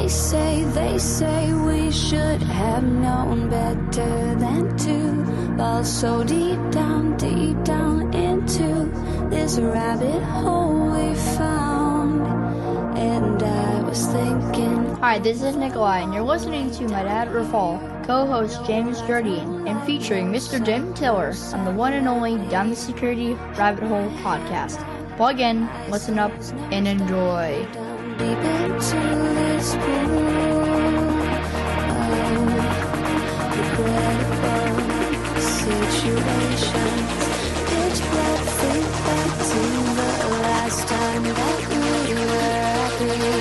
They say we should have known better than to fall so deep down into this rabbit hole we found. And I was thinking. Hi, this is Nikolai, and you're listening to my dad, Rafal, co-host James Jardine, and featuring Mr. Jim Tiller on the one and only Down the Security Rabbit Hole podcast. Plug in, listen up, and enjoy. Deep into this pool of regrettable situations. Pitch black, think back to the last time that we were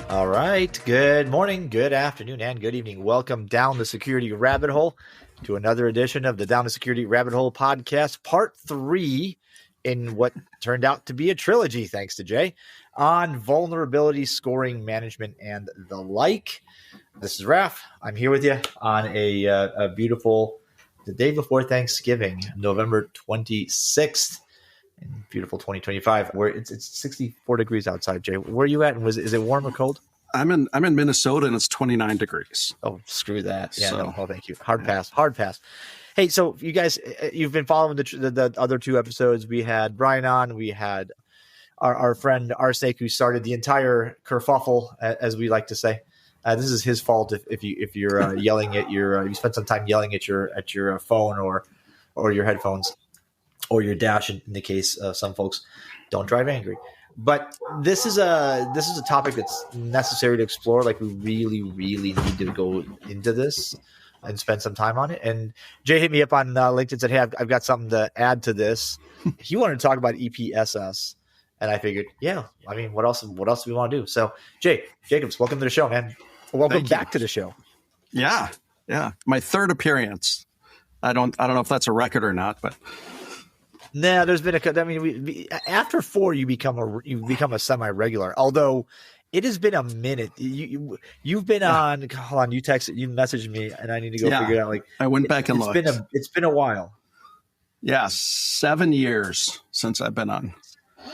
happy. All right. Good morning, good afternoon, and good evening. Welcome down the Security Rabbit Hole to another edition of the Down the Security Rabbit Hole podcast, part 3 in what turned out to be a trilogy, thanks to Jay, on vulnerability scoring management and the like. This is Raf. I'm here with you on a beautiful, the day before Thanksgiving, November 26th, in beautiful 2025, where it's 64 degrees outside. Jay, where are you at? And is it warm or cold? I'm in Minnesota and it's 29 degrees. Oh, screw that. Yeah, no, thank you. Hard pass. Hey, so you guys, you've been following the other 2 episodes. We had Brian on. We had our friend Arsenic, who started the entire kerfuffle, as we like to say. This is his fault if you're yelling at you spend some time yelling at your phone or your headphones or your dash. In the case of some folks, don't drive angry. But this is a topic that's necessary to explore. Like, we really, really need to go into this and spend some time on it. And Jay hit me up on LinkedIn and said, "Hey, I've got something to add to this." He wanted to talk about EPSS, and I figured, yeah. I mean, what else do we want to do? So, Jacobs, welcome to the show, man. Welcome back to the show. Yeah, my 3rd appearance. I don't know if that's a record or not, but. Nah, there's been we after 4 you become a semi-regular. Although it has been a minute. You've been on. Hold on, you messaged me, and I need to go figure it out. Like, I went back and looked. It's been a while. Yeah, 7 years since I've been on.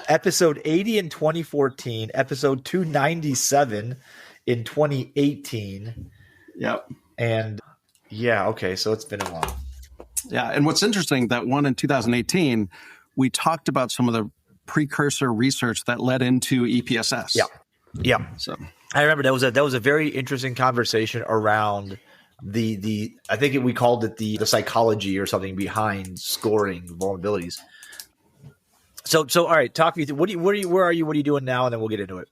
Episode 80 in 2014. Episode 297 in 2018. Yep. And yeah, okay, so it's been a while. Yeah, and what's interesting, that one in 2018, we talked about some of the precursor research that led into EPSS. Yeah. So I remember that was a very interesting conversation around the I think we called it the psychology or something behind scoring vulnerabilities. So all right, talk me through where are you? What are you doing now? And then we'll get into it.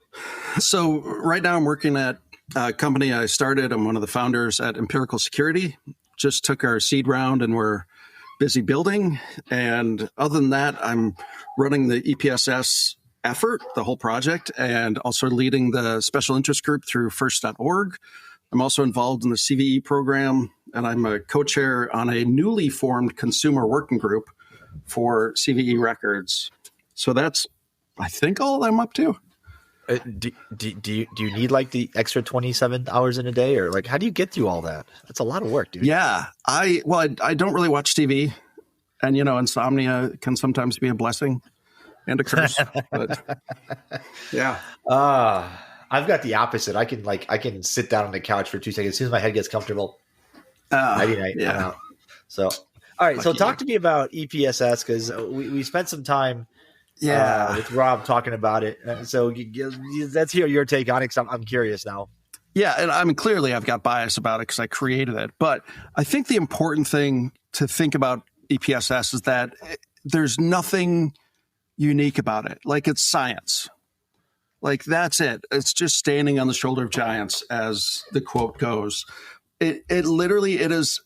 So right now I'm working at a company I started. I'm one of the founders at Empirical Security. Just took our seed round and we're busy building. And other than that, I'm running the EPSS effort, the whole project, and also leading the special interest group through first.org. I'm also involved in the CVE program, and I'm a co-chair on a newly formed consumer working group for CVE records. So that's, I think, all I'm up to. Do you need like the extra 27 hours in a day, or like how do you get through all that? That's a lot of work, dude. Yeah, I don't really watch TV, and insomnia can sometimes be a blessing and a curse. But yeah, I've got the opposite. I can sit down on the couch for 2 seconds. As soon as my head gets comfortable, night, I'm out. So all right, so talk to me about EPSS, because we spent some time. With Rob talking about it. So let's hear your take on it, because I'm curious now. Yeah, and I mean, clearly I've got bias about it because I created it. But I think the important thing to think about EPSS is that there's nothing unique about it. Like, it's science. Like, that's it. It's just standing on the shoulder of giants, as the quote goes. It is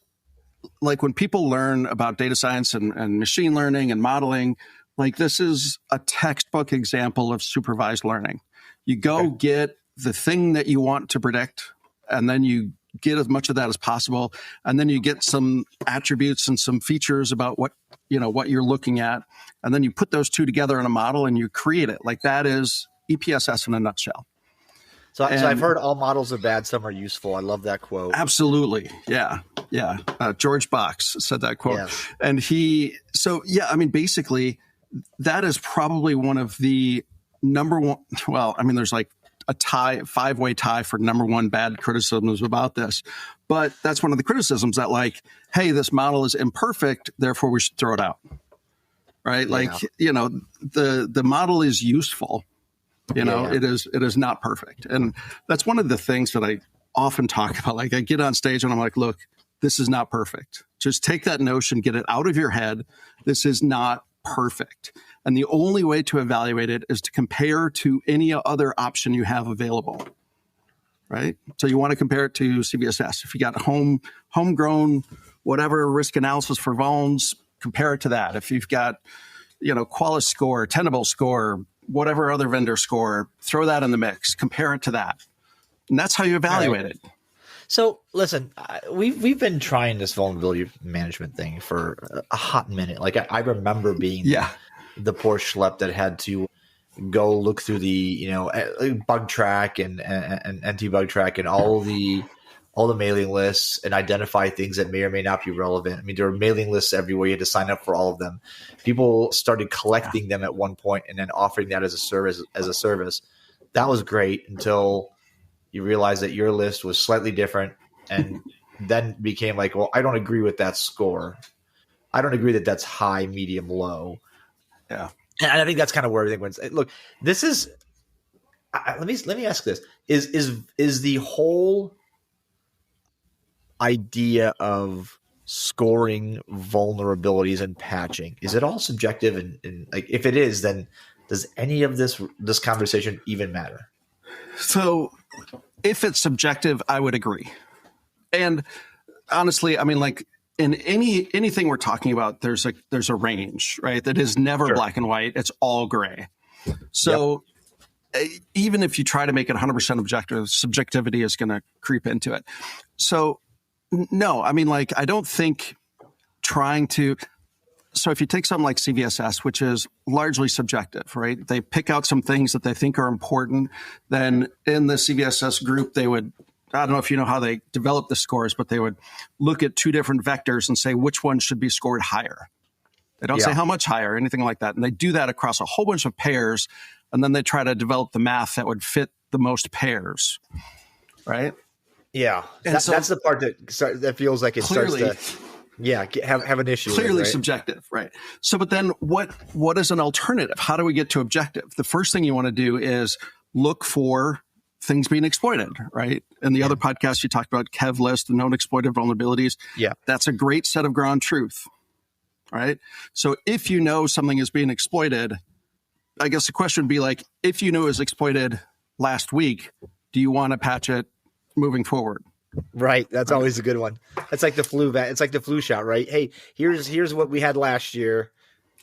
like when people learn about data science and machine learning and modeling. Like, this is a textbook example of supervised learning. You go get the thing that you want to predict, and then you get as much of that as possible. And then you get some attributes and some features about what you're looking at. And then you put those 2 together in a model and you create it. Like, that is EPSS in a nutshell. So I've heard all models are bad, some are useful. I love that quote. Absolutely. Yeah. George Box said that quote. Yes. And basically, that is probably one of the number one. Well, I mean, there's like a tie, 5-way tie for number one bad criticisms about this. But that's one of the criticisms that like, hey, this model is imperfect, therefore we should throw it out. Right? Yeah. Like, the model is useful. It is not perfect. And that's one of the things that I often talk about. Like I get on stage and I'm like, look, this is not perfect. Just take that notion, get it out of your head. This is not perfect. And the only way to evaluate it is to compare to any other option you have available, right? So you want to compare it to CVSS. If you got homegrown, whatever risk analysis for vulns, compare it to that. If you've got, Qualis score, Tenable score, whatever other vendor score, throw that in the mix, compare it to that. And that's how you evaluate it. So listen, we've been trying this vulnerability management thing for a hot minute. Like I remember being the poor schlep that had to go look through the bug track and anti-bug track and all the mailing lists and identify things that may or may not be relevant. I mean, there were mailing lists everywhere. You had to sign up for all of them. People started collecting them at one point and then offering that as a service. That was great until you realize that your list was slightly different and then became like, well, I don't agree with that score. I don't agree that that's high, medium, low. Yeah. And I think that's kind of where everything went. Look, this is let me ask this. Is the whole idea of scoring vulnerabilities and patching, is it all subjective? And like, if it is, then does any of this conversation even matter? So if it's subjective, I would agree. And honestly, I mean, like in anything we're talking about, there's a range, right? That is never black and white. It's all gray. So even if you try to make it 100% objective, subjectivity is going to creep into it. So no, I mean, like, I don't think so if you take something like CVSS, which is largely subjective, right? They pick out some things that they think are important. Then in the CVSS group, they would, I don't know if you know how they develop the scores, but they would look at two different vectors and say which one should be scored higher. They don't say how much higher, anything like that. And they do that across a whole bunch of pairs. And then they try to develop the math that would fit the most pairs, right? Yeah. And that's the part that feels like it clearly starts to have an issue. Clearly with, right? subjective, right? So, but then what is an alternative? How do we get to objective? The first thing you want to do is look for things being exploited, right? In the other podcast, you talked about Kev list, the known exploited vulnerabilities. Yeah. That's a great set of ground truth, right? So if you know something is being exploited, I guess the question would be like, if you knew it was exploited last week, do you want to patch it moving forward? Right. That's always a good one. It's like the flu It's like the flu shot, right? Hey, here's what we had last year.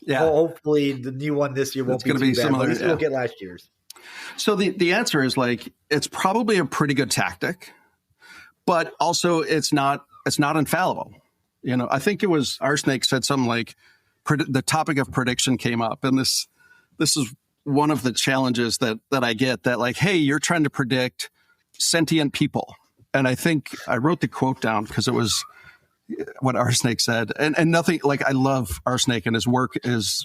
Yeah. Hopefully the new one this year won't be too bad. Similar, at least we'll get last year's. So the answer is like, it's probably a pretty good tactic, but also it's not infallible. I think it was Arsnake said something like the topic of prediction came up, and this is one of the challenges that I get, that like, hey, you're trying to predict sentient people. And I think I wrote the quote down because it was what Arsnake said, and nothing, like, I love Arsnake and his work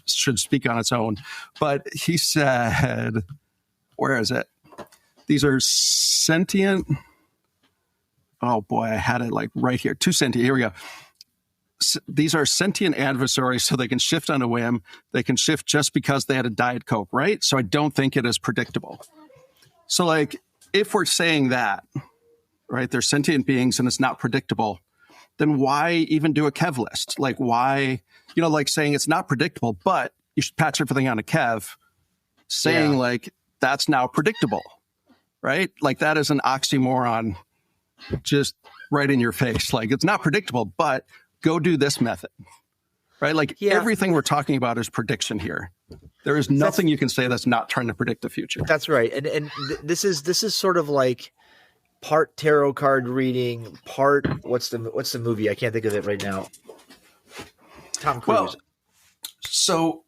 should speak on its own. But he said, where is it? These are sentient. Oh boy, I had it like right here. Too sentient. Here we go. These are sentient adversaries, so they can shift on a whim. They can shift just because they had a Diet Coke, right? So I don't think it is predictable. So like, if we're saying that, right, they're sentient beings and it's not predictable, then why even do a Kev list? Like, why, like saying it's not predictable, but you should patch everything on a Kev, saying like, that's now predictable, right? Like, that is an oxymoron just right in your face. Like, it's not predictable, but go do this method, right? Like, everything we're talking about is prediction here. There is nothing you can say that's not trying to predict the future. That's right. And this is sort of like part tarot card reading, part what's the movie? I can't think of it right now. Tom Cruise. Well, so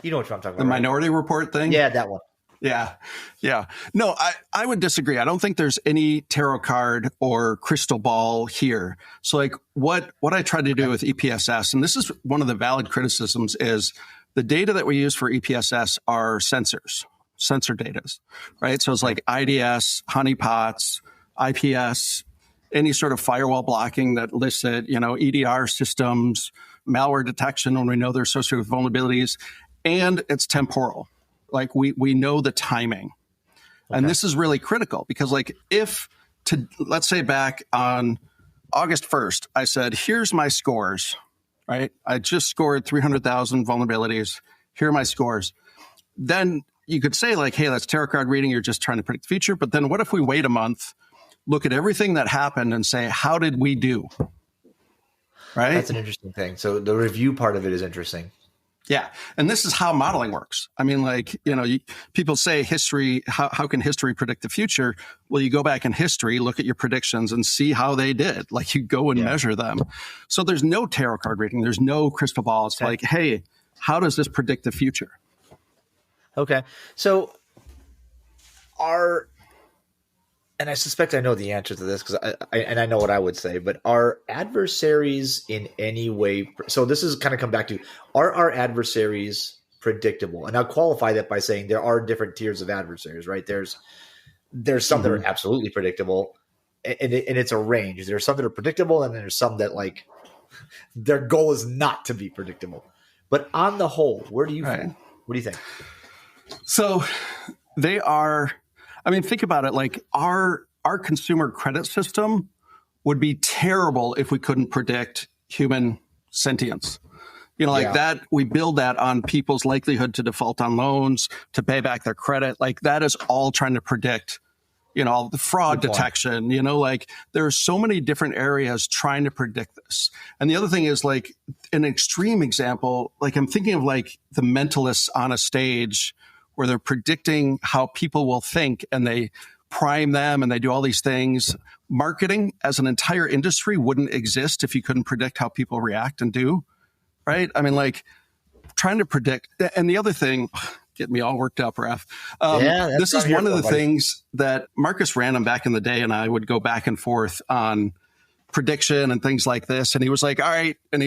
you know what I'm talking about. The Minority Report thing? Yeah, that one. Yeah. No, I would disagree. I don't think there's any tarot card or crystal ball here. So like what I try to do with EPSS, and this is one of the valid criticisms, is The data that we use for EPSS are sensor data, right? So it's like IDS, honeypots, IPS, any sort of firewall blocking that lists it, EDR systems, malware detection when we know they're associated with vulnerabilities, and it's temporal. Like we know the timing. Okay. And this is really critical because let's say back on August 1st, I said, here's my scores, right? I just scored 300,000 vulnerabilities. Here are my scores. Then you could say hey, that's tarot card reading. You're just trying to predict the future. But then what if we wait a month, look at everything that happened and say, how did we do? Right? That's an interesting thing. So the review part of it is interesting. Yeah. And this is how modeling works. I mean, people say history, how can history predict the future? Well, you go back in history, look at your predictions and see how they did. You go and measure them. So there's no tarot card reading. There's no crystal ball. It's hey, how does this predict the future? Okay. So and I suspect I know the answer to this because I know what I would say, but are adversaries in any way? So this is kind of come back to, are our adversaries predictable? And I'll qualify that by saying there are different tiers of adversaries, right? There's some that are absolutely predictable, and it's a range. There's some that are predictable, and then there's some that their goal is not to be predictable. But on the whole, where do you fall? What do you think? So they are. I mean, think about it. Our consumer credit system would be terrible if we couldn't predict human sentience. That we build that on people's likelihood to default on loans, to pay back their credit. That is all trying to predict, the fraud detection. There are so many different areas trying to predict this. And the other thing is an extreme example, I'm thinking of the mentalists on a stage where they're predicting how people will think and they prime them and they do all these things. Marketing as an entire industry wouldn't exist if you couldn't predict how people react and do, right? I mean, trying to predict. And the other thing, get me all worked up, Raph. This is one of the things that Marcus Random back in the day and I would go back and forth on prediction and things like this. And he was like, all right. And,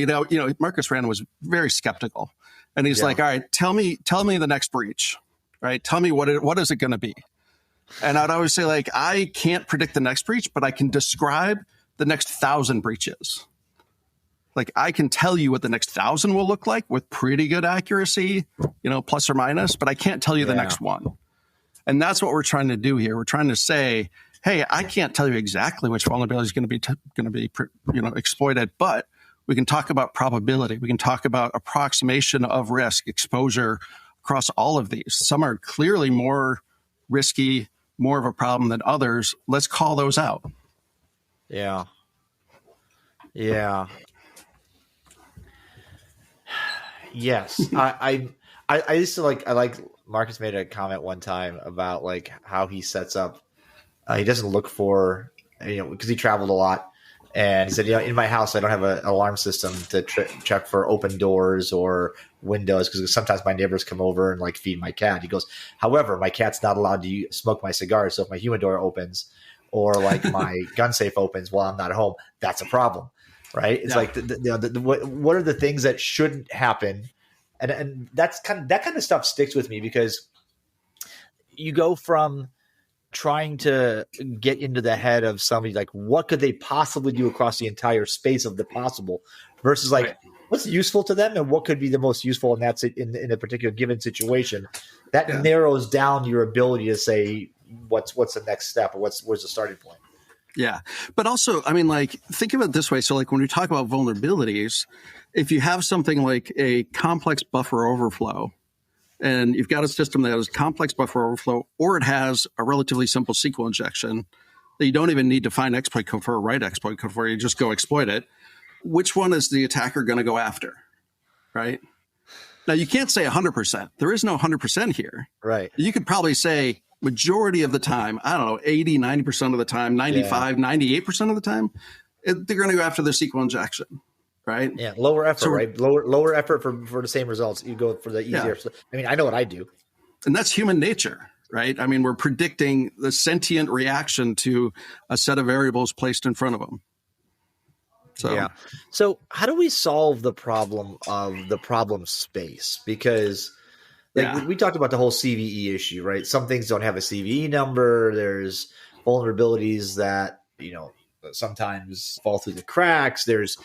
Marcus Random was very skeptical. And he's like, all right, tell me the next breach. Right? Tell me what is it going to be? And I'd always say I can't predict the next breach, but I can describe the next 1,000 breaches. I can tell you what the next 1,000 will look like with pretty good accuracy, plus or minus, but I can't tell you the next one. And that's what we're trying to do here. We're trying to say, hey, I can't tell you exactly which vulnerability is going to be exploited, but we can talk about probability. We can talk about approximation of risk, exposure, across all of these. Some are clearly more risky, more of a problem than others. Let's call those out. Yeah. Yes. I used to I like Marcus made a comment one time about how he sets up. He doesn't look for, because he traveled a lot. And he said, in my house, I don't have an alarm system to check for open doors or windows because sometimes my neighbors come over and feed my cat. He goes, however, my cat's not allowed to smoke my cigars. So if my humidor opens or my gun safe opens while I'm not at home, that's a problem, right? It's what are the things that shouldn't happen? And that kind of stuff sticks with me because you go from trying to get into the head of somebody what could they possibly do across the entire space of the possible versus what's useful to them and what could be the most useful in a particular given situation. That narrows down your ability to say what's the next step or where's the starting point. Yeah. But also, I mean, think of it this way. So when we talk about vulnerabilities, if you have something like a complex buffer overflow, and you've got a system that has complex buffer overflow, or it has a relatively simple SQL injection that you don't even need to find exploit code for or write exploit code for, you just go exploit it. Which one is the attacker going to go after, right? Now, you can't say 100%. There is no 100% here. Right. You could probably say majority of the time, I don't know, 80, 90% of the time, 95, 98% of the time, they're going to go after the SQL injection. Right. Yeah. Lower effort, right? Lower effort for the same results. You go for the easier. Yeah. I mean, I know what I do. And that's human nature, right? I mean, we're predicting the sentient reaction to a set of variables placed in front of them. So, yeah. So how do we solve the problem of the problem space? Because we talked about the whole CVE issue, right? Some things don't have a CVE number. There's vulnerabilities that, sometimes fall through the cracks. There's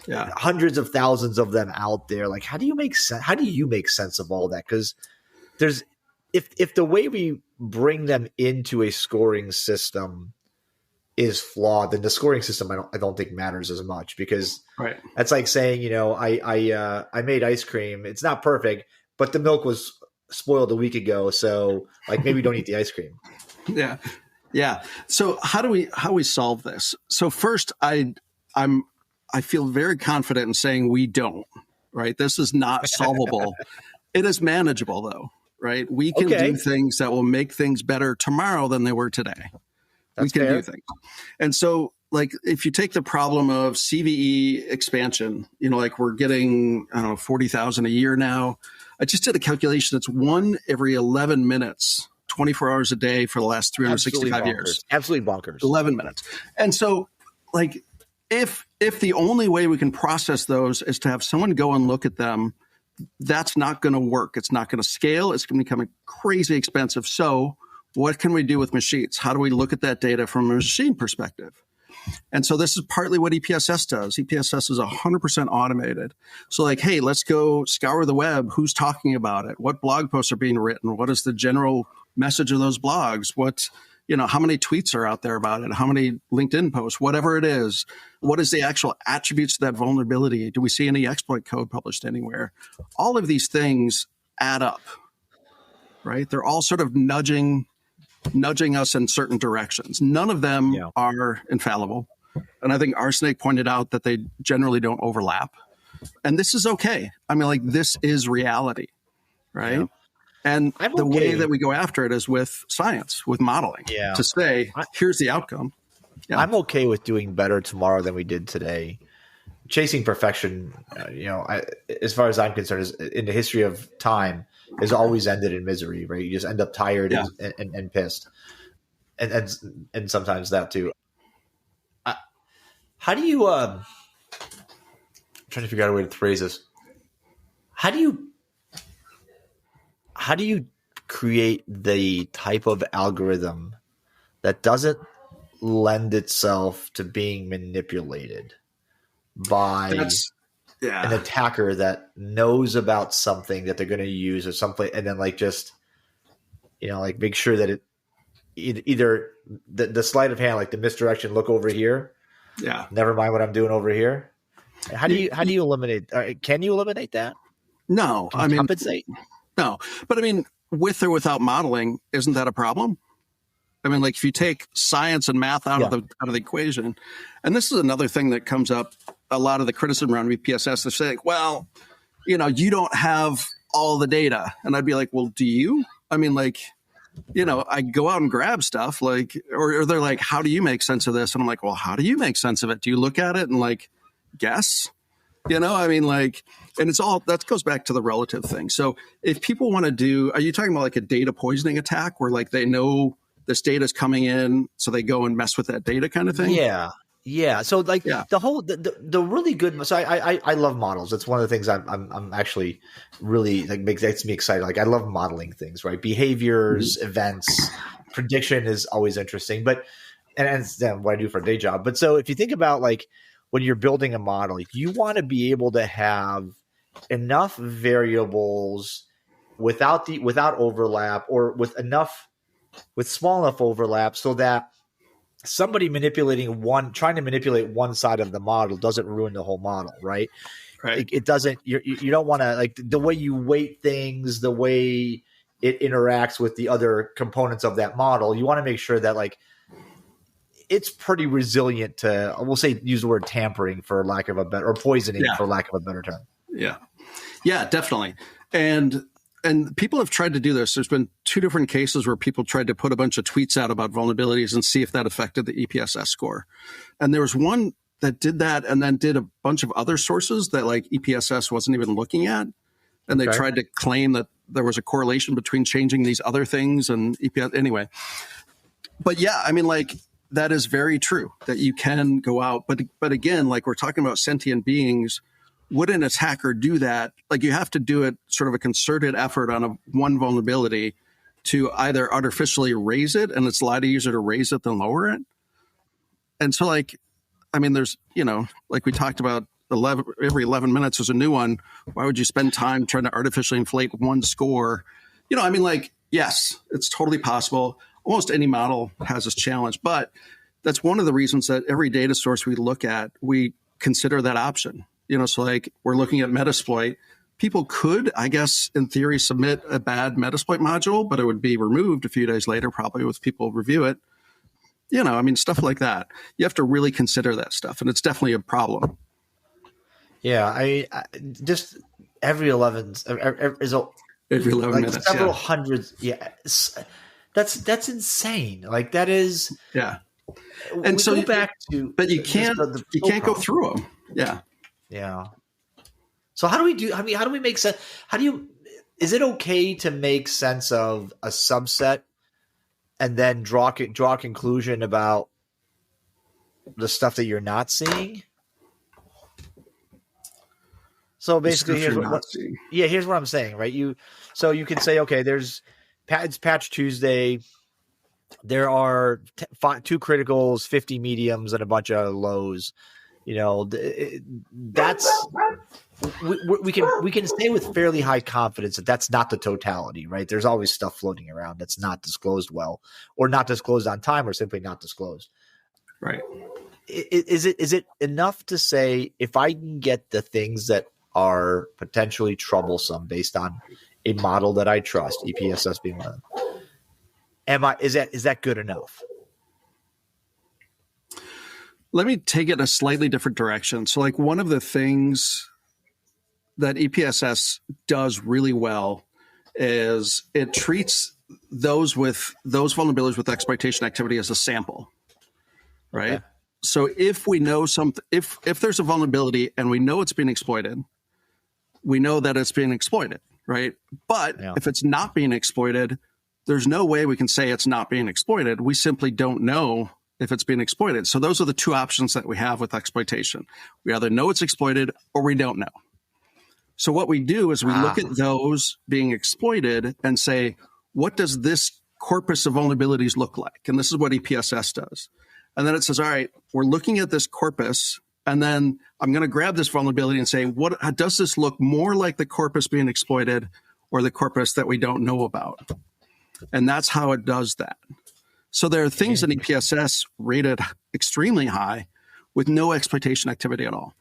hundreds of thousands of them out there. Like, how do you make sense of all that? Because there's, if the way we bring them into a scoring system is flawed, then the scoring system I don't think matters as much, because that's like saying, I made ice cream. It's not perfect, but the milk was spoiled a week ago, so like maybe don't eat the ice cream. Yeah. So how do we solve this? So first, I feel very confident in saying we don't. Right, this is not solvable. It is manageable, though. Right, we can do things that will make things better tomorrow than they were today. We can do things. And so, like, if you take the problem of CVE expansion, like we're getting, 40,000 a year now. I just did a calculation. It's 1 every 11 minutes, 24 hours a day for the last 365 years. Absolutely bonkers. 11 minutes. And so, like, if the only way we can process those is to have someone go and look at them, that's not going to work. It's not going to scale. It's going to become crazy expensive. So what can we do with machines? How do we look at that data from a machine perspective? And so this is partly what EPSS does. EPSS is 100% automated. So like, hey, let's go scour the web. Who's talking about it? What blog posts are being written? What is the general message of those blogs? How many tweets are out there about it? How many LinkedIn posts? Whatever it is. What is the actual attributes of that vulnerability? Do we see any exploit code published anywhere? All of these things add up, right? They're all sort of nudging us in certain directions. None of them are infallible. And I think Arsenic pointed out that they generally don't overlap. And this is okay. I mean, like, this is reality, right? Yeah. And the way that we go after it is with science, with modeling, to say, here's the outcome. Yeah. I'm okay with doing better tomorrow than we did today. Chasing perfection, as far as I'm concerned, is in the history of time, has always ended in misery, right? You just end up tired and pissed. And sometimes that too. How do you, I'm trying to figure out a way to phrase this. How do you create the type of algorithm that doesn't lend itself to being manipulated by an attacker that knows about something that they're going to use or something, and then like just make sure that it either the sleight of hand, like the misdirection, look over here, never mind what I'm doing over here. How do you eliminate? Can you eliminate that? No, can you compensate? No, but I mean, with or without modeling, isn't that a problem? I mean, like, if you take science and math out of the equation, and this is another thing that comes up, a lot of the criticism around VPSS, they say, well, you don't have all the data. And I'd be like, well, do you? I mean, like, I go out and grab stuff, like, or they're like, how do you make sense of this? And I'm like, well, how do you make sense of it? Do you look at it and like guess? I mean, like, and it's all, that goes back to the relative thing. So if people want to do, are you talking about like a data poisoning attack where like they know this data is coming in, so they go and mess with that data kind of thing? Yeah. So like the whole, the really good, so I love models. It's one of the things I'm actually really like makes me excited. Like, I love modeling things, right? Behaviors, events, prediction is always interesting, but, and then what I do for a day job. But so if you think about like, when you're building a model, you want to be able to have enough variables without overlap, or with small enough overlap, so that somebody trying to manipulate one side of the model doesn't ruin the whole model, right? Right. It doesn't. You don't want to, like, the way you weight things, the way it interacts with the other components of that model. You want to make sure that like it's pretty resilient to, we'll say, use the word tampering for lack of a better, or poisoning for lack of a better term. Yeah, definitely. And people have tried to do this. There's been 2 different cases where people tried to put a bunch of tweets out about vulnerabilities and see if that affected the EPSS score. And there was one that did that and then did a bunch of other sources that like EPSS wasn't even looking at. And they tried to claim that there was a correlation between changing these other things and EPSS. Anyway. But yeah, I mean, like, that is very true that you can go out. But again, like we're talking about sentient beings, would an attacker do that? Like you have to do it sort of a concerted effort on one vulnerability to either artificially raise it, and it's a lot easier to raise it than lower it. And so like, I mean, there's, like we talked about, every 11 minutes there's a new one. Why would you spend time trying to artificially inflate one score? I mean, like, yes, it's totally possible. Almost any model has this challenge, but that's one of the reasons that every data source we look at, we consider that option. So like we're looking at Metasploit. People could, I guess, in theory, submit a bad Metasploit module, but it would be removed a few days later, probably with people review it. I mean, stuff like that. You have to really consider that stuff, and it's definitely a problem. Yeah, I just every 11 is every 11 like minutes, several hundreds. Yeah, that's insane. Like that is. Yeah, and so go back to, but you can't go through them. Yeah, yeah. So how do we do? I mean, how do we make sense? Is it okay to make sense of a subset and then draw a conclusion about the stuff that you're not seeing? So basically, here's what I'm saying, right? So you can say, okay, it's Patch Tuesday. There are 2 criticals, 50 mediums, and a bunch of lows. That's we can say with fairly high confidence that that's not the totality, right? There's always stuff floating around that's not disclosed well, or not disclosed on time, or simply not disclosed. Right? Is it enough to say if I can get the things that are potentially troublesome based on a model that I trust, EPSS being one of them, is that good enough? Let me take it a slightly different direction. So like one of the things that EPSS does really well is it treats those vulnerabilities with exploitation activity as a sample, right? Okay. So if we know if there's a vulnerability and we know it's being exploited, we know that it's being exploited, right? But if it's not being exploited, there's no way we can say it's not being exploited. We simply don't know if it's being exploited. So those are the 2 options that we have with exploitation. We either know it's exploited or we don't know. So what we do is we look at those being exploited and say, what does this corpus of vulnerabilities look like? And this is what EPSS does. And then it says, all right, we're looking at this corpus, and then I'm going to grab this vulnerability and say, how does this look more like the corpus being exploited or the corpus that we don't know about? And that's how it does that. So there are things in EPSS rated extremely high with no exploitation activity at all.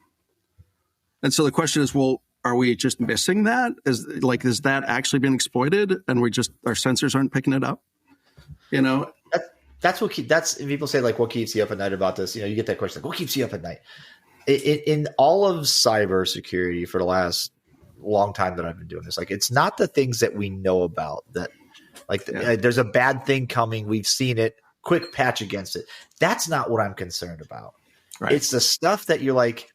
And so the question is, well, are we just missing that? Is that actually being exploited and our sensors aren't picking it up? That's people say, like, what keeps you up at night about this? You get that question, like, what keeps you up at night? In all of cybersecurity for the last long time that I've been doing this, like, it's not the things that we know about that, there's a bad thing coming. We've seen it. Quick patch against it. That's not what I'm concerned about. Right. It's the stuff that you're like,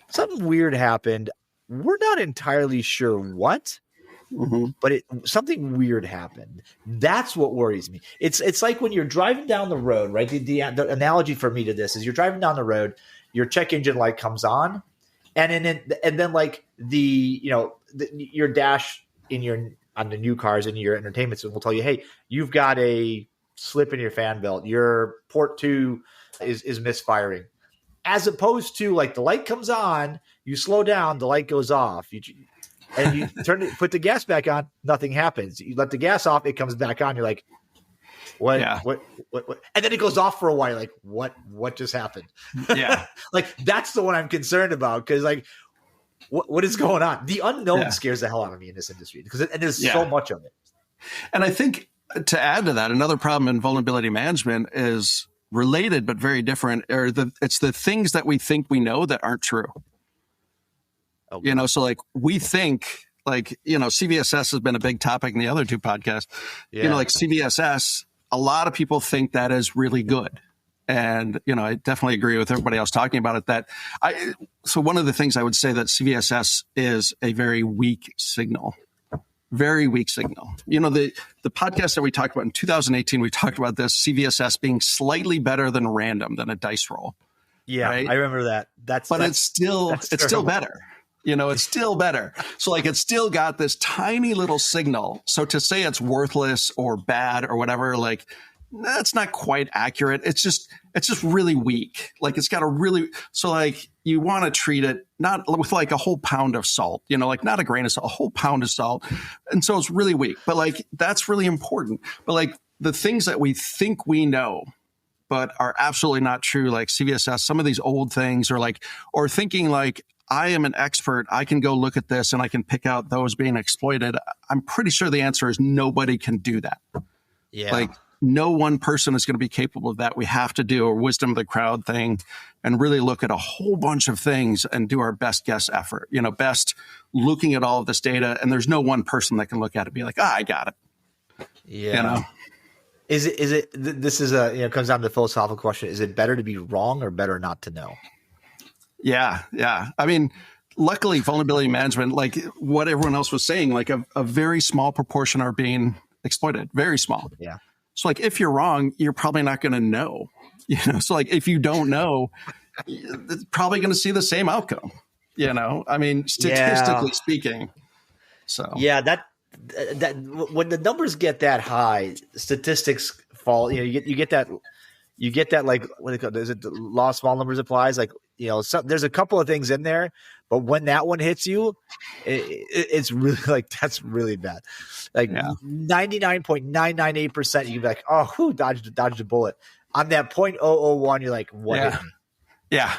something weird happened. We're not entirely sure what, but something weird happened. That's what worries me. It's like when you're driving down the road, right? The analogy for me to this is you're driving down the road, your check engine light comes on, and then like your dash on the new cars in your entertainment system will tell you, hey, you've got a slip in your fan belt. Your port 2 is misfiring. As opposed to, like, the light comes on, you slow down, the light goes off. You put the gas back on, nothing happens. You let the gas off, it comes back on. You're like, what? Yeah. What? And then it goes off for a while. You're like, what just happened? Yeah. Like, that's the one I'm concerned about, because, like, what is going on? The unknown scares the hell out of me in this industry, and there's so much of it. And I think to add to that, another problem in vulnerability management is related but very different. It's the things that we think we know that aren't true. Okay. So like we think, like, CVSS has been a big topic in the other 2 podcasts. Yeah. Like CVSS, a lot of people think that is really good. And, I definitely agree with everybody else talking about it so one of the things I would say that CVSS is a very weak signal. Very weak signal. The podcast that we talked about in 2018, we talked about this CVSS being slightly better than random, than a dice roll. Yeah, right? I remember that. It's still better. It's still better. So it's still got this tiny little signal. So to say it's worthless or bad or whatever, that's not quite accurate. It's just really weak. It's got you want to treat it not with a whole pound of salt, not a grain of salt, a whole pound of salt. And so it's really weak, but that's really important. But the things that we think we know, but are absolutely not true, like CVSS, some of these old things or thinking I am an expert. I can go look at this and I can pick out those being exploited. I'm pretty sure the answer is nobody can do that. Yeah. No one person is going to be capable of that. We have to do a wisdom of the crowd thing and really look at a whole bunch of things and do our best guess effort, best looking at all of this data. And there's no one person that can look at it and be like, I got it. Yeah. This is it comes down to the philosophical question. Is it better to be wrong or better not to know? Yeah. Yeah. I mean, luckily vulnerability management, what everyone else was saying, a very small proportion are being exploited, very small. Yeah. So if you're wrong, you're probably not going to know, so if you don't know, it's probably going to see the same outcome, I mean, statistically speaking. So, yeah, that when the numbers get that high, statistics fall, you get that what do you call it? Is it the law of small numbers applies? There's a couple of things in there, but when that one hits you, it's really that's really bad. 99.998%, you'd be like, oh, who dodged a bullet. On that 0.001, you're like, what hit me? Yeah.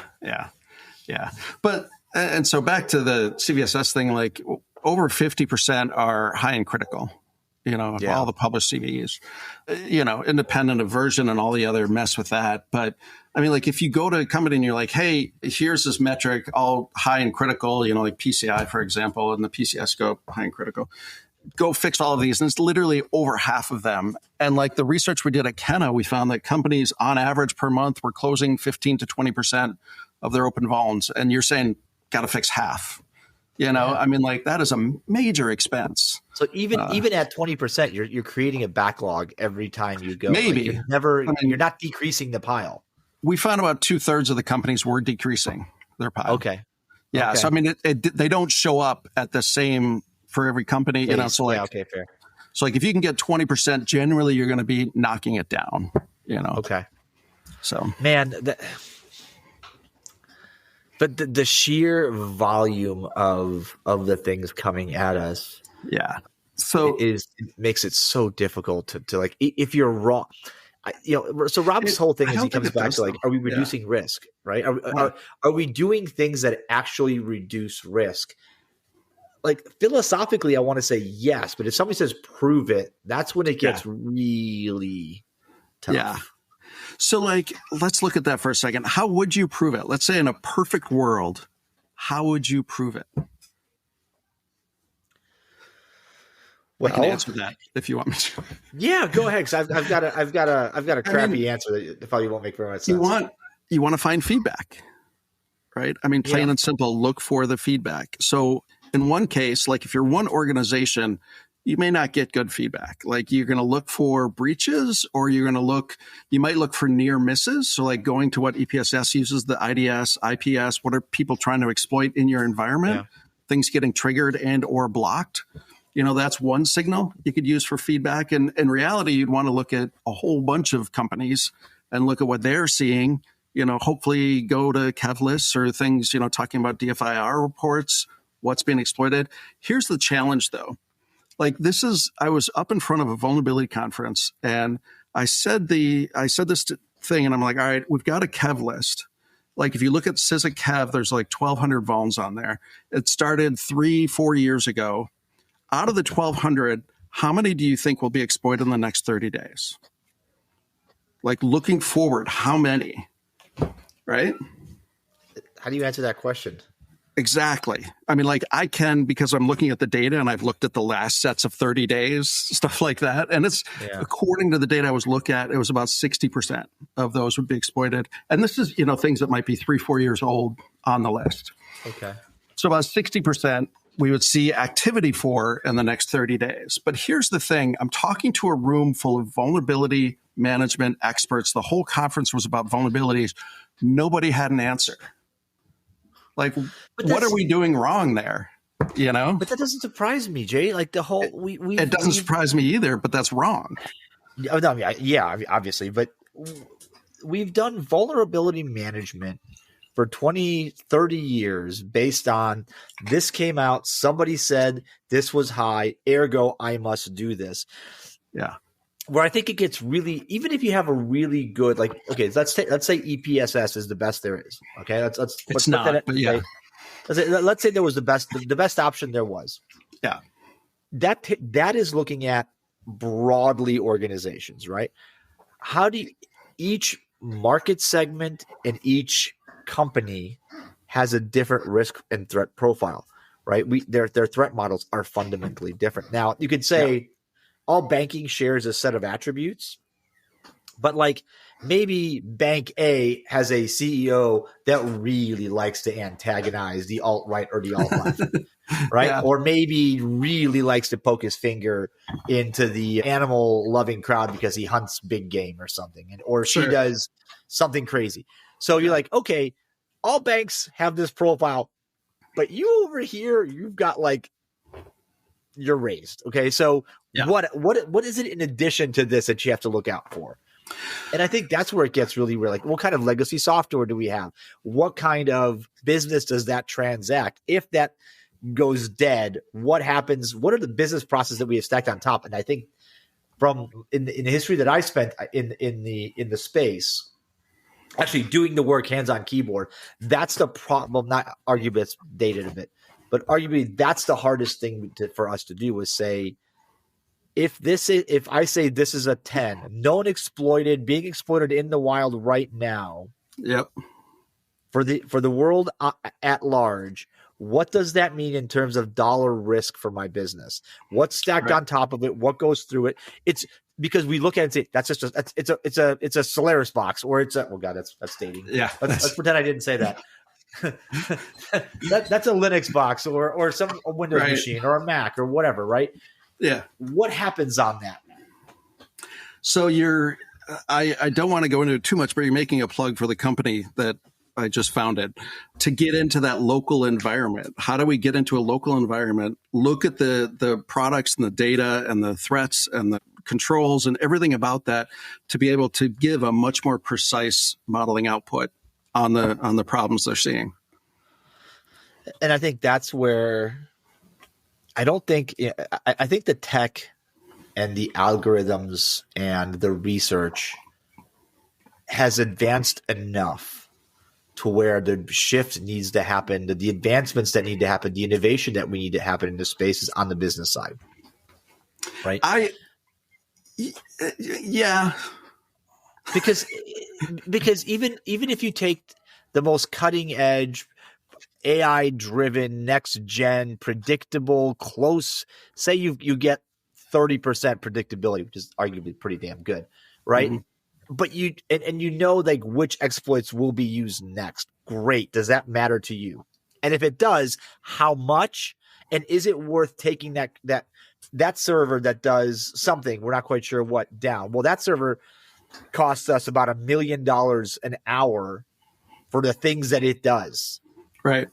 But, and so back to the CVSS thing, over 50% are high and critical, of all the published CVEs, independent of version and all the other mess with that. But I mean, if you go to a company and you're like, hey, here's this metric, all high and critical, like PCI, for example, and the PCI scope, high and critical, go fix all of these. And it's literally over half of them. And the research we did at Kenna, we found that companies on average per month were closing 15 to 20% of their open volumes. And you're saying, got to fix half. I mean, that is a major expense. So even at 20%, you're creating a backlog every time you go. Maybe you're not decreasing the pile. We found about 2/3 of the companies were decreasing their pile. Okay. Yeah. Okay. So I mean, they don't show up at the same for every company. Okay, fair. So if you can get 20%, generally you're going to be knocking it down. Okay. So man, but the sheer volume of the things coming at us, so it makes it so difficult to if you're wrong. So Rob's whole thing is he comes back to are we reducing risk, right? Are we doing things that actually reduce risk? Philosophically, I want to say yes, but if somebody says prove it, that's when it gets really tough. Yeah. So let's look at that for a second. How would you prove it? Let's say in a perfect world, how would you prove it? Well, I can answer that if you want me to. Yeah, go ahead. Because I've got a crappy answer that probably won't make very much sense. You want to find feedback, right? I mean, plain and simple. Look for the feedback. So in one case, if you're one organization, you may not get good feedback. You're going to look for breaches, or you might look for near misses. So going to what EPSS uses, the IDS, IPS. What are people trying to exploit in your environment? Yeah. Things getting triggered and or blocked. That's one signal you could use for feedback. And in reality, you'd want to look at a whole bunch of companies and look at what they're seeing. Hopefully go to KevLists or things, talking about DFIR reports, what's being exploited. Here's the challenge, though. I was up in front of a vulnerability conference, and I said this thing, and I'm like, all right, we've got a Kev list. If you look at CISA Kev, there's 1,200 vulns on there. It started 3-4 years ago. Out of the 1,200, how many do you think will be exploited in the next 30 days? Looking forward, how many? Right? How do you answer that question? Exactly. I mean, I can, because I'm looking at the data and I've looked at the last sets of 30 days, stuff like that. And it's according to the data I was looking at, it was about 60% of those would be exploited. And this is, things that might be 3-4 years old on the list. Okay. So about 60%, we would see activity for in the next 30 days. But here's the thing. I'm talking to a room full of vulnerability management experts. The whole conference was about vulnerabilities. Nobody had an answer. Like, what are we doing wrong there? You know? But that doesn't surprise me, Jay. Like the whole, it doesn't surprise me either, but that's wrong. Yeah, obviously. But we've done vulnerability management for 20, 30 years based on this came out, somebody said this was high, ergo I must do this. Yeah. Where I think it gets really, even if you have a really good, like, okay, let's say EPSS is the best there is. Okay, let's not, but yeah. Let's say there was the best option there was. Yeah. That is looking at broadly organizations, right? How do each market segment and each company has a different risk and threat profile, right? Their threat models are fundamentally different. Now, you could say all banking shares a set of attributes, but like maybe Bank A has a CEO that really likes to antagonize the alt-right or the alt-left, right? Yeah. Or maybe really likes to poke his finger into the animal-loving crowd because he hunts big game or something, or she does something crazy. So you're like, okay, all banks have this profile, but you over here, you've got like, you're raised. Okay. So what is it in addition to this that you have to look out for? And I think that's where it gets really weird. Like, what kind of legacy software do we have? What kind of business does that transact? If that goes dead, what happens? What are the business processes that we have stacked on top? And I think from in the history that I spent in the space, actually doing the work hands-on keyboard, that's the problem. Not arguably it's dated a bit, but arguably that's the hardest thing for us to do is say, if I say this is a 10, known exploited, being exploited in the wild right now. Yep. For the world at large, what does that mean in terms of dollar risk for my business? What's stacked on top of it? What goes through it? It's because we look at it and say that's just it's a Solaris box, or it's a that's dating. Yeah. Let's pretend I didn't say that. That's a Linux box or some Windows machine or a Mac or whatever, right? Yeah. What happens on that? So I don't want to go into it too much, but you're making a plug for the company that I just founded to get into that local environment. How do we get into a local environment? Look at the products and the data and the threats and the controls and everything about that to be able to give a much more precise modeling output on the problems they're seeing. And I think that's where I think the tech and the algorithms and the research has advanced enough to where the shift needs to happen, the advancements that need to happen, the innovation that we need to happen in this space is on the business side. Right? Yeah. Because even if you take the most cutting edge AI driven, next gen, predictable, close, say you get 30% predictability, which is arguably pretty damn good, right? Mm-hmm. But you know like which exploits will be used next. Great. Does that matter to you? And if it does, how much? And is it worth taking that server that does something, we're not quite sure what, down? Well, that server costs us about $1 million an hour for the things that it does. Right.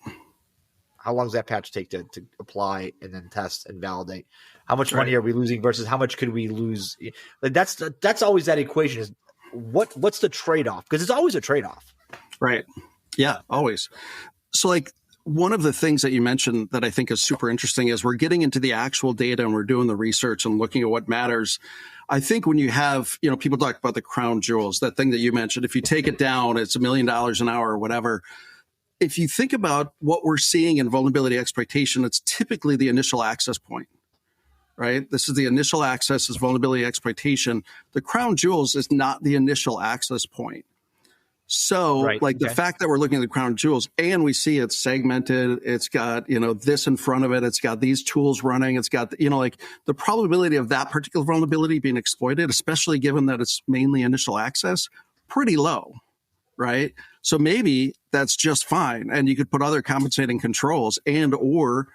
How long does that patch take to apply and then test and validate? How much money are we losing versus how much could we lose? Like that's always that equation is what's the trade-off? Because it's always a trade-off. Right. Yeah, always. So like one of the things that you mentioned that I think is super interesting is we're getting into the actual data and we're doing the research and looking at what matters. I think when you have, people talk about the crown jewels, that thing that you mentioned, if you take it down, it's $1 million an hour or whatever. If you think about what we're seeing in vulnerability exploitation, it's typically the initial access point, right? This is the initial access is vulnerability exploitation. The crown jewels is not the initial access point. So the fact that we're looking at the crown jewels and we see it's segmented, it's got, this in front of it, it's got these tools running, it's got, the probability of that particular vulnerability being exploited, especially given that it's mainly initial access, pretty low, right? So maybe that's just fine. And you could put other compensating controls and or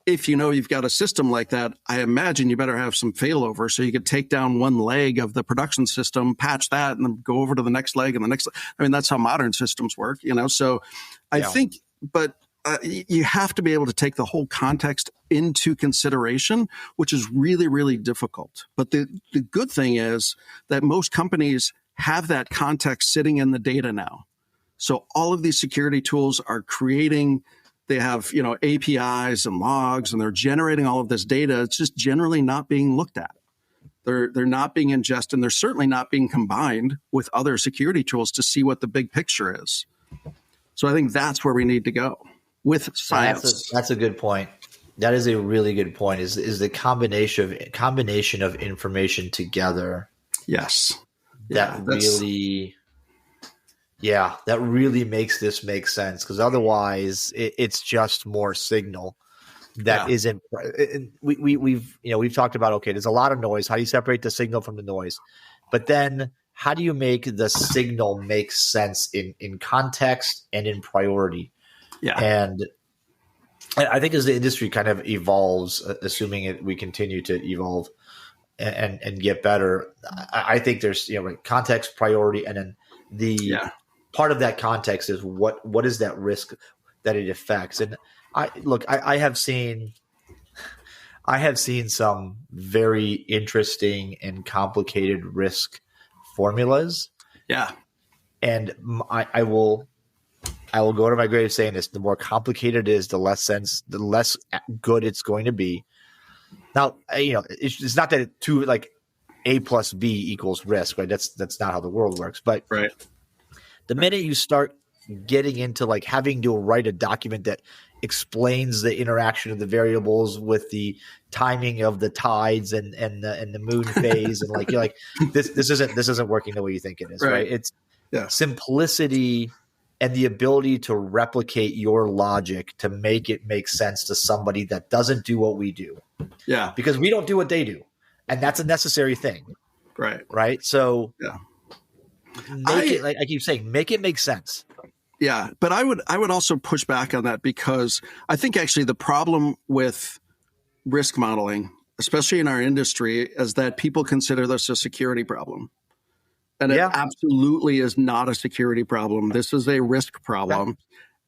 if you know you've got a system like that, I imagine you better have some failover so you could take down one leg of the production system, patch that, and then go over to the next leg and the next. I mean, that's how modern systems work, you know. So I think, but you have to be able to take the whole context into consideration, which is really, really difficult. But the good thing is that most companies have that context sitting in the data now. So all of these security tools are creating, they have, you know, APIs and logs, and they're generating all of this data. It's just generally not being looked at. They're not being ingested, and they're certainly not being combined with other security tools to see what the big picture is. So I think that's where we need to go with science. That's a good point. That is a really good point. Is the combination of information together? Yes. That really makes this make sense, because otherwise it's just more signal that isn't. We've talked about, okay, there's a lot of noise. How do you separate the signal from the noise? But then how do you make the signal make sense in context and in priority? Yeah. And I think as the industry kind of evolves, assuming we continue to evolve and get better, I think there's, context, priority, and then the part of that context is what is that risk that it affects. And I have seen some very interesting and complicated risk formulas. Yeah. And I will go to my grave saying this: the more complicated it is, the less good it's going to be. Now, it's not that A plus B equals risk, right? That's not how the world works. But the minute you start getting into having to write a document that explains the interaction of the variables with the timing of the tides and the moon phase, and you're like, this isn't working the way you think it is, right? It's simplicity and the ability to replicate your logic to make it make sense to somebody that doesn't do what we do. Yeah. Because we don't do what they do. And that's a necessary thing. Right. So make it, like I keep saying, make it make sense. Yeah. But I would also push back on that, because I think actually the problem with risk modeling, especially in our industry, is that people consider this a security problem. And it absolutely is not a security problem. This is a risk problem.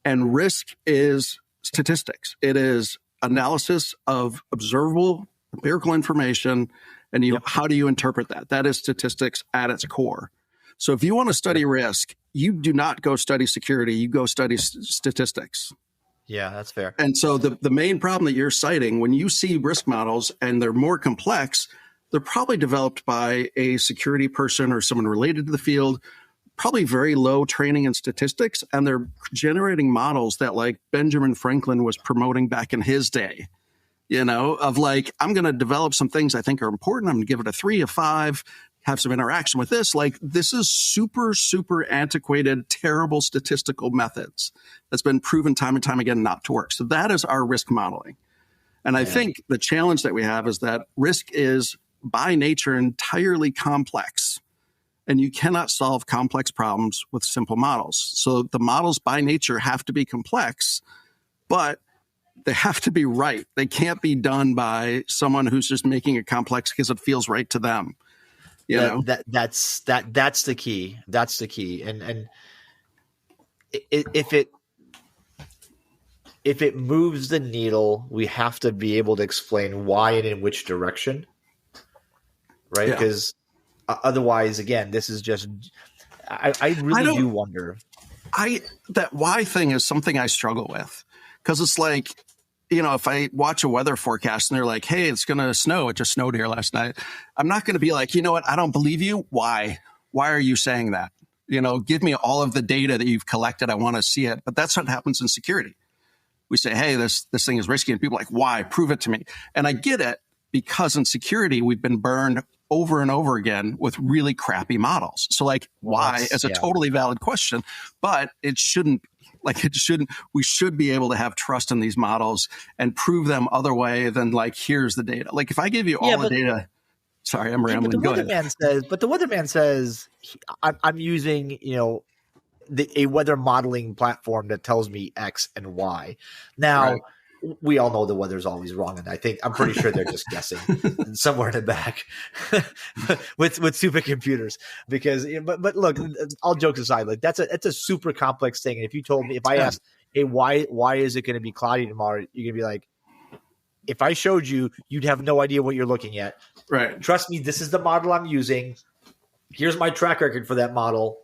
And risk is statistics. It is analysis of observable empirical information. And how do you interpret that? That is statistics at its core. So if you want to study risk, you do not go study security. You go study statistics. Yeah, that's fair. And so the main problem that you're citing, when you see risk models and they're more complex, they're probably developed by a security person or someone related to the field, probably very low training in statistics, and they're generating models that Benjamin Franklin was promoting back in his day, of I'm going to develop some things I think are important. I'm going to give it a 3, a 5, have some interaction with this. This is super, super antiquated, terrible statistical methods that's been proven time and time again not to work. So that is our risk modeling. And I think the challenge that we have is that risk is by nature entirely complex, and you cannot solve complex problems with simple models. So the models by nature have to be complex, but they have to be right. They can't be done by someone who's just making it complex because it feels right to them. That's the key. That's the key. And if it moves the needle, we have to be able to explain why and in which direction. Right. Because otherwise, again, this is just, I really do wonder. That why thing is something I struggle with, because it's if I watch a weather forecast and they're like, hey, it's going to snow. It just snowed here last night. I'm not going to be like, you know what? I don't believe you. Why? Why are you saying that? Give me all of the data that you've collected. I want to see it. But that's what happens in security. We say, hey, this thing is risky. And people are like, why? Prove it to me. And I get it, because in security, we've been burned over and over again with really crappy models. So why is a totally valid question, but it shouldn't. We should be able to have trust in these models and prove them other way than here's the data. If I give you all the data, sorry, I'm rambling. But the weatherman says, I'm using, a weather modeling platform that tells me X and Y. Now, we all know the weather's always wrong, and I'm pretty sure they're just guessing somewhere in the back with supercomputers. Because, but look, all jokes aside, like it's a super complex thing. And if you told me, if I asked, hey, why is it going to be cloudy tomorrow? You're gonna be like, if I showed you, you'd have no idea what you're looking at. Right. Trust me, this is the model I'm using. Here's my track record for that model.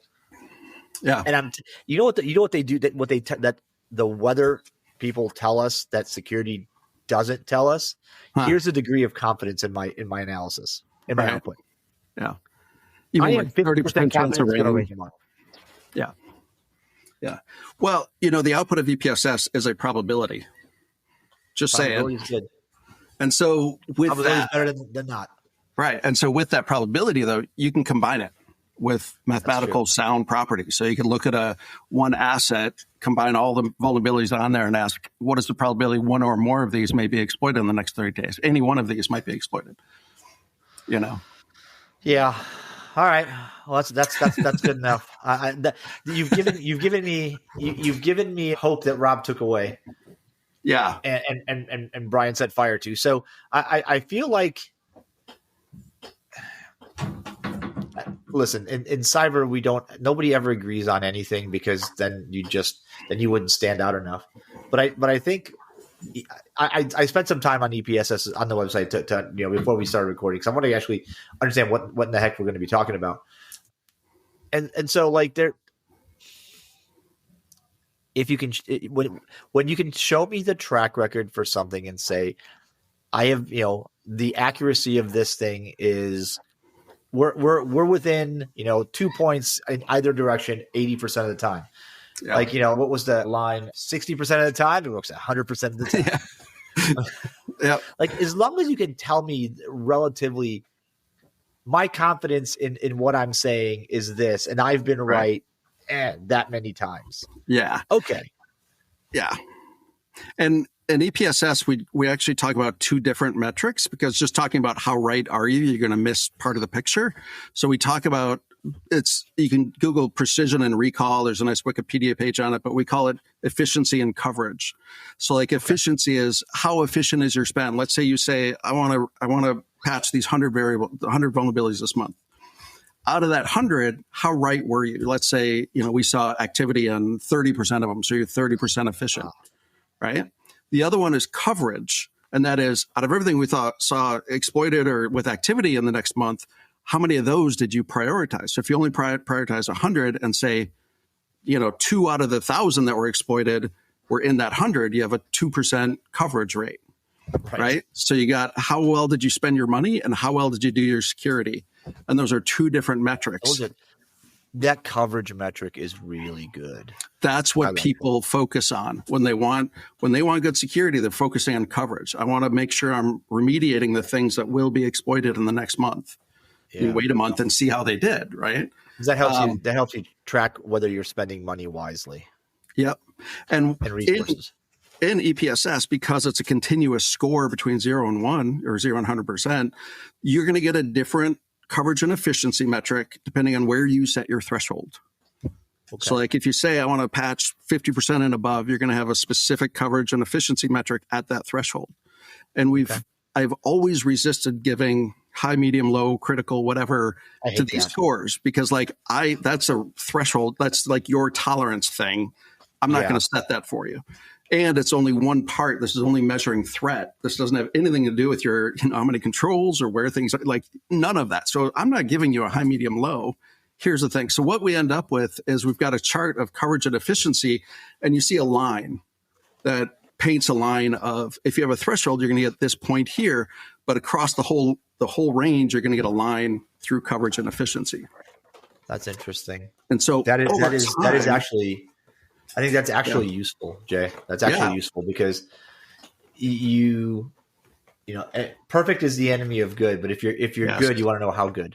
Yeah. And you know what they do, that the weather people tell us that security doesn't tell us. Here's the degree of confidence in my analysis, in my output. Yeah. I am 50% chance of rain. Yeah. Yeah. Well, the output of EPSS is a probability. Just saying. Good. And so with probability that, is better than not. Right. And so with that probability, though, you can combine it with mathematical sound properties. So you can look at one asset, combine all the vulnerabilities on there and ask, what is the probability one or more of these may be exploited in the next 30 days? Any one of these might be exploited, Yeah. All right. Well, that's good enough. You've given me hope that Rob took away. Yeah. And Brian set fire to. So I feel like, listen, in cyber, nobody ever agrees on anything, because then you wouldn't stand out enough. But I think I spent some time on EPSS on the website to before we started recording, because I want to actually understand what in the heck we're going to be talking about. And so like if you can, when you can show me the track record for something and say, I have, the accuracy of this thing is, we're within, 2 points in either direction 80% of the time. Yeah. Like, what was the line? 60% of the time, it works 100% of the time. Yeah. Like, as long as you can tell me relatively, my confidence in what I'm saying is this, and I've been right that many times. Yeah. Okay. Yeah. And in EPSS, we actually talk about two different metrics, because just talking about how right are you're going to miss part of the picture. So we talk about you can Google precision and recall. There's a nice Wikipedia page on it, but we call it efficiency and coverage. So like efficiency is how efficient is your spend? Let's say you say, I want to patch these 100 vulnerabilities this month. Out of that 100, how right were you? Let's say, we saw activity on 30% of them. So you're 30% efficient, right? The other one is coverage. And that is, out of everything we saw exploited or with activity in the next month, how many of those did you prioritize? So if you only prioritize 100 and say, 2 out of the 1,000 that were exploited were in that 100, you have a 2% coverage rate, right? So you got how well did you spend your money and how well did you do your security? And those are two different metrics. That coverage metric is really good. That's what people focus on when they want good security. They're focusing on coverage. I want to make sure I'm remediating the things that will be exploited in the next month. Yeah. You wait a month and see how they did, right? That helps you track whether you're spending money wisely. Yep. And resources. In EPSS, because it's a continuous score between 0 and 1 or 0 and 100%, you're going to get a different coverage and efficiency metric depending on where you set your threshold. Okay. So like if you say, I want to patch 50% and above, you're going to have a specific coverage and efficiency metric at that threshold. And I've always resisted giving high, medium, low, critical, whatever to these scores, because that's a threshold. That's like your tolerance thing. I'm not going to set that for you. And it's only one part. This is only measuring threat. This doesn't have anything to do with your, how many controls or where things are, like none of that. So I'm not giving you a high, medium, low. Here's the thing. So what we end up with is we've got a chart of coverage and efficiency, and you see a line that paints a line of, if you have a threshold, you're going to get this point here, but across the whole range, you're going to get a line through coverage and efficiency. That's interesting. And so that is actually, I think that's actually useful, Jay. That's actually useful, because perfect is the enemy of good, but if you're good, you want to know how good.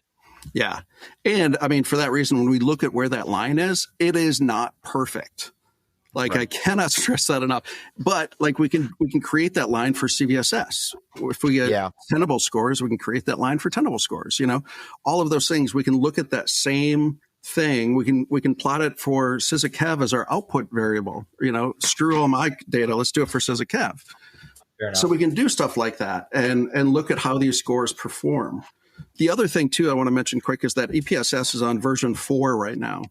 Yeah. And I mean, for that reason, when we look at where that line is, it is not perfect. I cannot stress that enough. But we can create that line for CVSS. If we get tenable scores, we can create that line for tenable scores. All of those things, we can look at that same thing. We can plot it for SysAkev as our output variable. Screw all my data. Let's do it for SysAkev. So we can do stuff like that and look at how these scores perform. The other thing, too, I want to mention quick is that EPSS is on version 4 right now.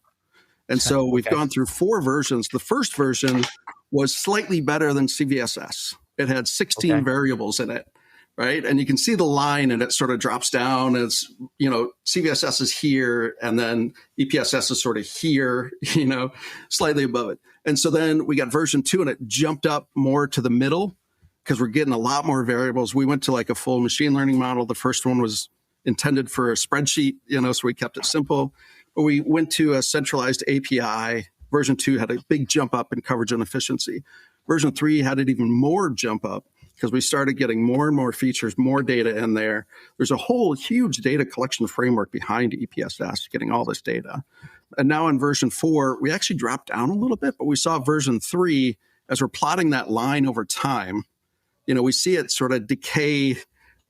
And so we've gone through 4 versions. The first version was slightly better than CVSS. It had 16 variables in it, right? And you can see the line and it sort of drops down. It's, CVSS is here and then EPSS is sort of here, slightly above it. And so then we got version 2 and it jumped up more to the middle because we're getting a lot more variables. We went to like a full machine learning model. The first one was intended for a spreadsheet, so we kept it simple. But we went to a centralized API. Version 2 had a big jump up in coverage and efficiency. Version 3 had an even more jump up because we started getting more and more features, more data in there. There's a whole huge data collection framework behind EPSS, getting all this data. And now in version 4, we actually dropped down a little bit, but we saw version 3, as we're plotting that line over time, we see it sort of decay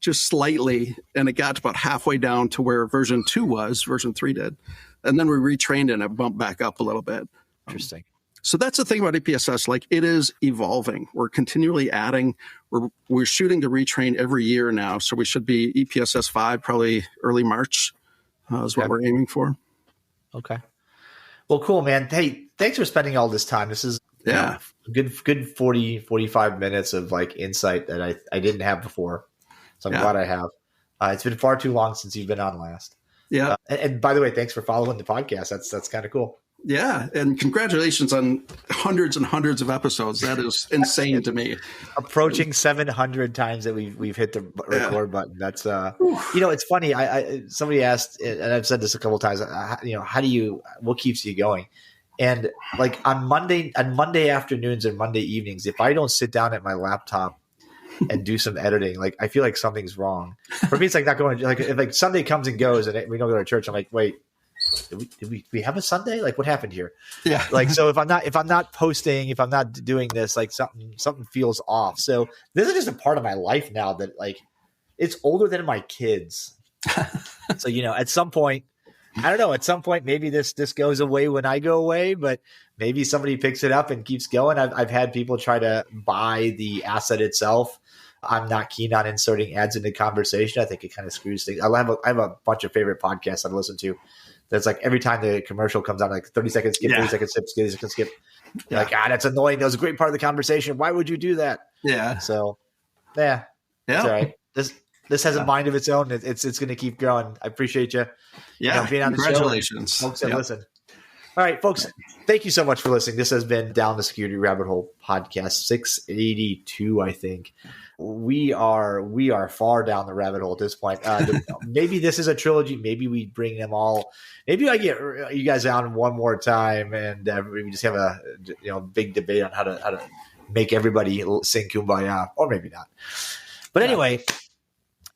just slightly, and it got about halfway down to where version 2 was, version 3 did. And then we retrained it and it bumped back up a little bit. Interesting. So that's the thing about EPSS. Like, it is evolving. We're continually adding. We're shooting to retrain every year now. So we should be EPSS 5 probably early March is what we're aiming for. Okay. Well, cool, man. Hey, thanks for spending all this time. This is good 40, 45 minutes of like insight that I didn't have before. So I'm glad I have. It's been far too long since you've been on last. Yeah. And by the way, thanks for following the podcast. That's kind of cool. Yeah. And congratulations on hundreds and hundreds of episodes. That is insane to me. Approaching 700 times that we've hit the record button. That's, it's funny. Somebody asked, and I've said this a couple of times, what keeps you going? And like on Monday afternoons and Monday evenings, if I don't sit down at my laptop and do some editing, like I feel like something's wrong. For me, it's like not going. Like if like Sunday comes and goes, and we don't go to church, I'm like, wait, did we have a Sunday? Like what happened here? Yeah. Like so, if I'm not posting, if I'm not doing this, like something feels off. So this is just a part of my life now that like it's older than my kids. So at some point, I don't know. At some point, maybe this goes away when I go away, but maybe somebody picks it up and keeps going. I've had people try to buy the asset itself. I'm not keen on inserting ads into conversation. I think it kind of screws things. I have a bunch of favorite podcasts I listen to. That's like every time the commercial comes on, like 30 seconds skip, 30 seconds skip, 30 seconds skip. You're like, that's annoying. That was a great part of the conversation. Why would you do that? Yeah. So, yeah. It's all right. This has a mind of its own. It's going to keep growing. I appreciate you. Yeah. Being on the Congratulations. show. Folks that listen. All right, folks. Thank you so much for listening. This has been Down the Security Rabbit Hole podcast 682, I think. We are far down the rabbit hole at this point. Maybe this is a trilogy. Maybe we bring them all. Maybe I get you guys on one more time and we just have a big debate on how to make everybody sing Kumbaya, or maybe not. But anyway,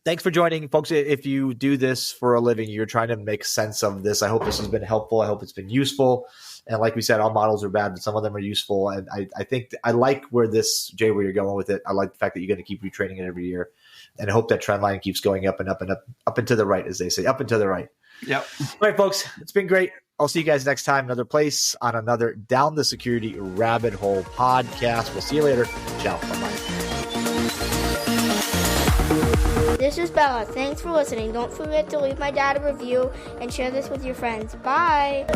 thanks for joining, folks. If you do this for a living, you're trying to make sense of this. I hope this has been helpful. I hope it's been useful. And like we said, all models are bad, but some of them are useful. And I think I like where you're going with it. I like the fact that you're going to keep retraining it every year. And I hope that trend line keeps going up and up and up, up and to the right, as they say, up and to the right. Yep. All right, folks, it's been great. I'll see you guys next time, another place on another Down the Security Rabbit Hole podcast. We'll see you later. Ciao. Bye-bye. This is Bella. Thanks for listening. Don't forget to leave my dad a review and share this with your friends. Bye.